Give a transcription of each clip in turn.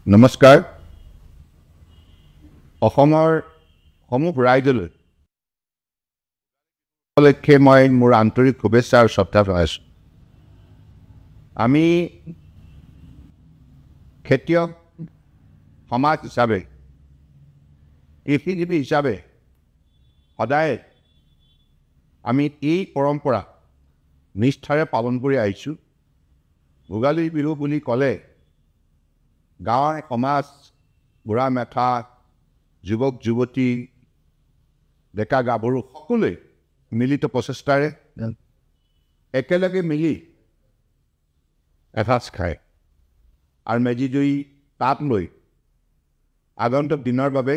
নমস্কাৰ অসমৰ সমূহ ৰাইজলৈ উপলক্ষে মই মোৰ আন্তৰিক শুভেচ্ছা আৰু শ্ৰদ্ধা জনাইছোঁ। আমি খেতিয়ক সমাজ হিচাপে কৃষিজীৱী হিচাপে সদায় আমি এই পৰম্পৰা নিষ্ঠাৰে পালন কৰি আহিছোঁ। ভোগালী বিহু বুলি ক'লে গাঁৱৰ সমাজ বুঢ়া মেথা যুৱক যুৱতী ডেকা গাভৰু সকলোৱে মিলিত প্ৰচেষ্টাৰে একেলগে মিলি এসাঁজ খায় আৰু মেজি জুই তাত লৈ আগন্তুক দিনৰ বাবে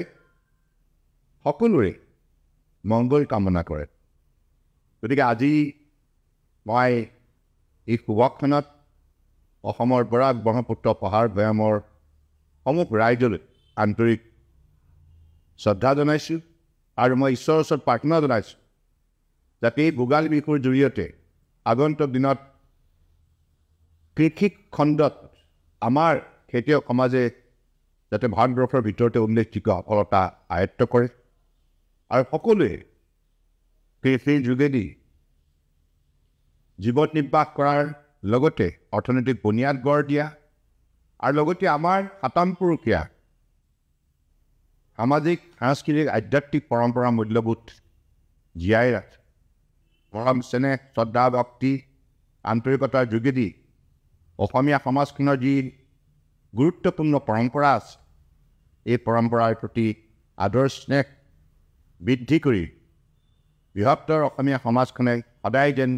সকলোৰে মংগল কামনা কৰে। গতিকে আজি মই এই শুভক্ষণত অসমৰ বৰাক ব্ৰহ্মপুত্ৰ পাহাৰ ভৈয়ামৰ সমূহ ৰাইজলৈ আন্তৰিক শ্ৰদ্ধা জনাইছোঁ আৰু মই ঈশ্বৰৰ ওচৰত প্ৰাৰ্থনা জনাইছোঁ যাতে এই ভোগালী বিহুৰ জৰিয়তে আগন্তুক দিনত কৃষি খণ্ডত আমাৰ খেতিয়ক সমাজে যাতে ভাৰতবৰ্ষৰ ভিতৰতে উল্লেখযোগ্য সফলতা আয়ত্ব কৰে আৰু সকলোৱে কৃষিৰ যোগেদি জীৱন নিৰ্বাহ কৰাৰ লগতে অৰ্থনৈতিক বুনিয়াদ গঢ় দিয়া আৰু লগতে আমাৰ সাতামপুৰুষীয়া সামাজিক সাংস্কৃতিক আধ্যাত্মিক পৰম্পৰা মূল্যবোধ জীয়াই ৰাখে মৰম চেনেহ শ্ৰদ্ধা ভক্তি আন্তৰিকতাৰ যোগেদি অসমীয়া সমাজখনৰ যি গুৰুত্বপূৰ্ণ পৰম্পৰা আছে এই পৰম্পৰাৰ প্ৰতি আদৰ স্নেহ বৃদ্ধি কৰি বৃহত্তৰ অসমীয়া সমাজখনে সদায় যেন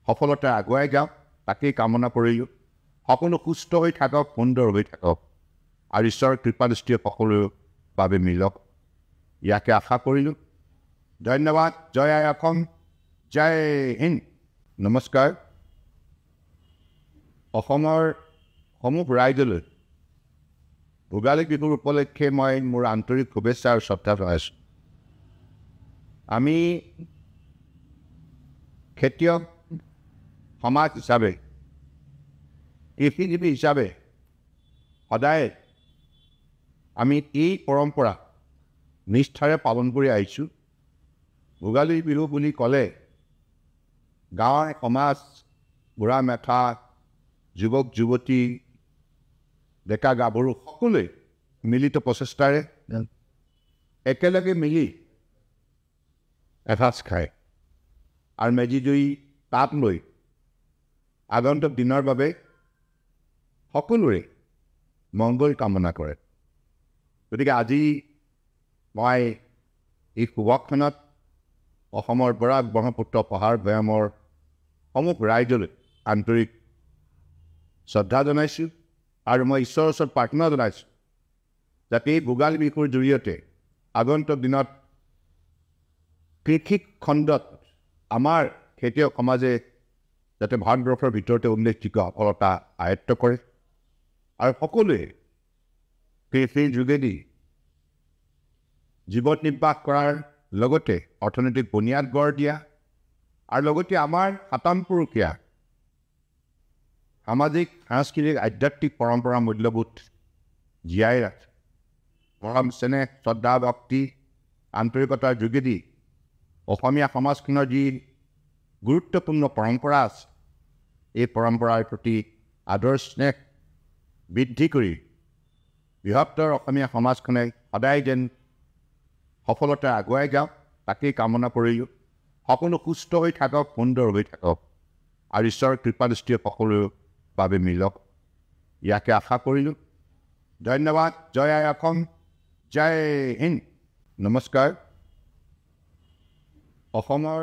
সফলতাৰে আগুৱাই যাওক তাকেই কামনা কৰিলোঁ। সকলো সুস্থ হৈ থাকক, সুন্দৰ হৈ থাকক আৰু ঈশ্বৰৰ কৃপাদৃষ্টিয়ে সকলোৰে বাবে মিলক ইয়াকে আশা কৰিলোঁ। ধন্যবাদ। জয় আই অসম, জয় হিন্দ। নমস্কাৰ অসমৰ সমূহ ৰাইজলৈ ভোগালী বিহুৰ উপলক্ষে মই মোৰ আন্তৰিক শুভেচ্ছা আৰু শ্ৰদ্ধা জনাইছোঁ। আমি খেতিয়ক সমাজ হিচাপে কৃষিজীৱী হিচাপে সদায় আমি এই পৰম্পৰা নিষ্ঠাৰে পালন কৰি আহিছোঁ। ভোগালী বিহু বুলি ক'লে গাঁৱৰ সমাজ বুঢ়া মেথা যুৱক যুৱতী ডেকা গাভৰু সকলোৱে মিলিত প্ৰচেষ্টাৰে একেলগে মিলি এসাঁজ খায় আৰু মেজি জুই তাত লৈ আগন্তুক দিনৰ বাবে সকলোৰে মংগল কামনা কৰে। গতিকে আজি মই এই শুভক্ষণত অসমৰ বৰাক ব্ৰহ্মপুত্ৰ পাহাৰ ভৈয়ামৰ সমূহ ৰাইজলৈ আন্তৰিক শ্ৰদ্ধা জনাইছোঁ আৰু মই ঈশ্বৰৰ ওচৰত প্ৰাৰ্থনা জনাইছোঁ যাতে এই ভোগালী বিহুৰ জৰিয়তে আগন্তুক দিনত কৃষি খণ্ডত আমাৰ খেতিয়ক সমাজে যাতে ভাৰতবৰ্ষৰ ভিতৰতে উল্লেখযোগ্য সফলতা আয়ত্ব কৰে আৰু সকলোৱে কৃষিৰ যোগেদি জীৱন নিৰ্বাহ কৰাৰ লগতে অৰ্থনৈতিক বুনিয়াদ গঢ় দিয়া আৰু লগতে আমাৰ সাতামপুৰুষীয়া সামাজিক সাংস্কৃতিক আধ্যাত্মিক পৰম্পৰা মূল্যবোধ জীয়াই ৰাখে মৰম চেনেহ শ্ৰদ্ধা ভক্তি আন্তৰিকতাৰ যোগেদি অসমীয়া সমাজখনৰ যি গুৰুত্বপূৰ্ণ পৰম্পৰা আছে এই পৰম্পৰাৰ প্ৰতি আদৰ স্নেহ বৃদ্ধি কৰি বৃহত্তৰ অসমীয়া সমাজখনে সদায় যেন সফলতাৰে আগুৱাই যাওক তাকেই কামনা কৰিলোঁ। সকলো সুস্থ হৈ থাকক, সুন্দৰ হৈ থাকক আৰু ঈশ্বৰৰ কৃপাদৃষ্টিয়ে সকলোৰে বাবে মিলক ইয়াকে আশা কৰিলোঁ। ধন্যবাদ। জয় আই অসম, জয় হিন্দ। নমস্কাৰ অসমৰ